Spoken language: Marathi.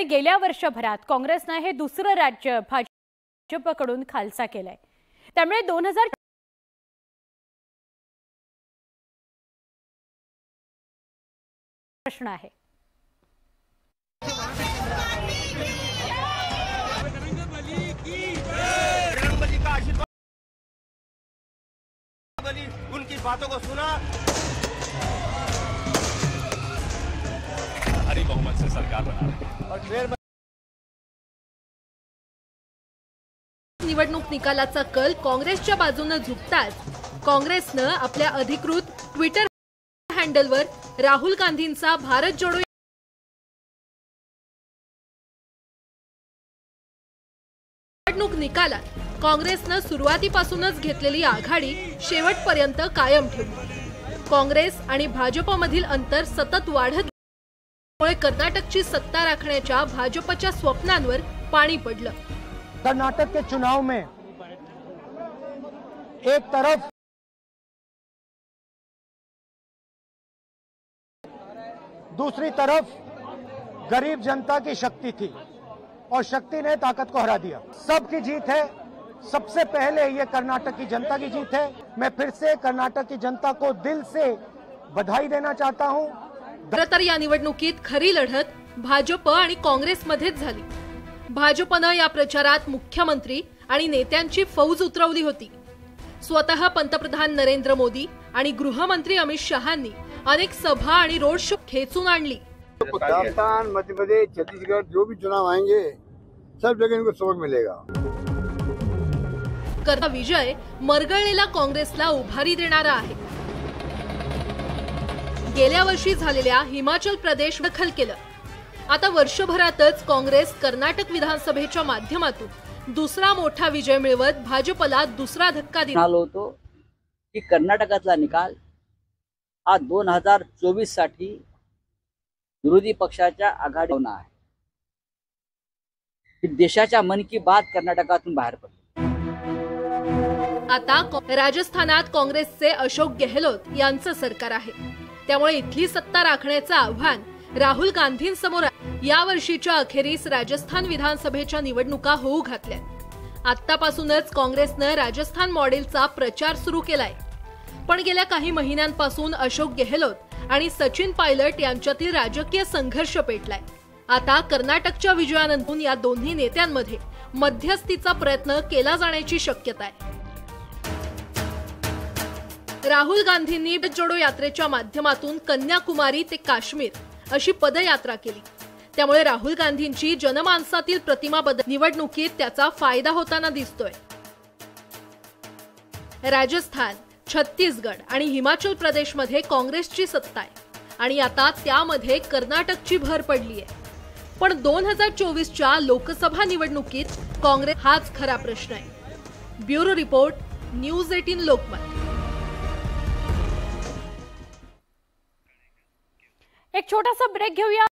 गेल्या वर्षभरात काँग्रेसने हे दुसरं राज्य भाजपकडून खालसा केलाय। त्यामुळे 2000 प्रश्न आहे। उनकी बातों को सुना, भारी बहुमत से सरकार बना रहे और फिर निवडणूक निकालाचा कल काँग्रेसच्या बाजूने झुकताच काँग्रेसने आपल्या अधिकृत ट्विटर हँडलवर राहुल गांधींचा भारत जोडो निवडणूक निकालात काँग्रेसने सुरुवातीपासूनच घेतलेली आघाडी शेवटपर्यंत कायम ठेवली। काँग्रेस आणि भाजपमधील अंतर सतत वाढत गेल्यामुळे कर्नाटकची सत्ता राखण्याच्या भाजपच्या स्वप्नांवर पाणी पडलं। कर्नाटक के चुनाव में एक तरफ दूसरी तरफ गरीब जनता की शक्ति थी और शक्ति ने ताकत को हरा दिया। सबकी जीत है, सबसे पहले ये कर्नाटक की जनता की जीत है। मैं फिर से कर्नाटक की जनता को दिल से बधाई देना चाहता हूं। खरं तर या निवडणुकीत खरी लढत भाजप आणि काँग्रेसमध्येच झाली। भाजपने या प्रचारात मुख्यमंत्री आणि नेत्यांची फौज उतरवली होती। स्वतः पंतप्रधान नरेंद्र मोदी आणि गृहमंत्री अमित शहांनी अनेक सभा आणि रोड शो खेचून आणली। राजस्थान, मध्य प्रदेश, छत्तीसगढ़ जो भी चुनाव आएंगे सब जगह इनको सबक मिलेगा। कर्नाटक विजय मरगळलेला काँग्रेसला उभारी देणारा आहे। गेल्या वर्षी झालेल्या हिमाचल प्रदेश दखल केलं। आता वर्षभरातच काँग्रेस कर्नाटक विधानसभेच्या माध्यमातून दुसरा मोठा विजय मिळवत भाजपला दुसरा धक्का दिला होतो की कर्नाटकातला निकाल हा 2024 साठी विरोधी पक्षाच्या आघाडीवर आहे। देशाच्या मन की बात कर्नाटकातून बाहेर पडली। आता राजस्थानात काँग्रेसचे अशोक गेहलोत यांचं सरकार आहे। त्यामुळे इथली सत्ता राखण्याचं आव्हान राहुल गांधींसमोर आहे। या वर्षीच्या अखेरीस राजस्थान विधानसभेच्या निवडणुका होऊ घातल्या। आतापासूनच काँग्रेसने राजस्थान मॉडेलचा प्रचार सुरू केलाय। पण गेल्या काही महिन्यांपासून अशोक गेहलोत आणि सचिन पायलट यांच्यातील राजकीय संघर्ष पेटलाय। आता कर्नाटकच्या विजयानंतर या दोन्ही नेत्यांमध्ये मध्यस्थीचा प्रयत्न केला जाण्याची शक्यता आहे। राहुल गांधींनी भारत जोडो यात्रेच्या माध्यमातून कन्याकुमारी ते काश्मीर अशी पदयात्रा केली। त्यामुळे राहुल गांधींची जनमानसातील प्रतिमा बदल निवडणुकीत त्याचा फायदा होताना दिसतोय। राजस्थान, छत्तीसगड आणि हिमाचल प्रदेशमध्ये काँग्रेसची सत्ता आहे आणि आता त्यामध्ये कर्नाटकची भर पडली आहे। पण 2024च्या लोकसभा निवडणुकीत काँग्रेस हाच खरा प्रश्न आहे। Bureau report, news 18 Lokmat. एक छोटासा ब्रेक घेऊया।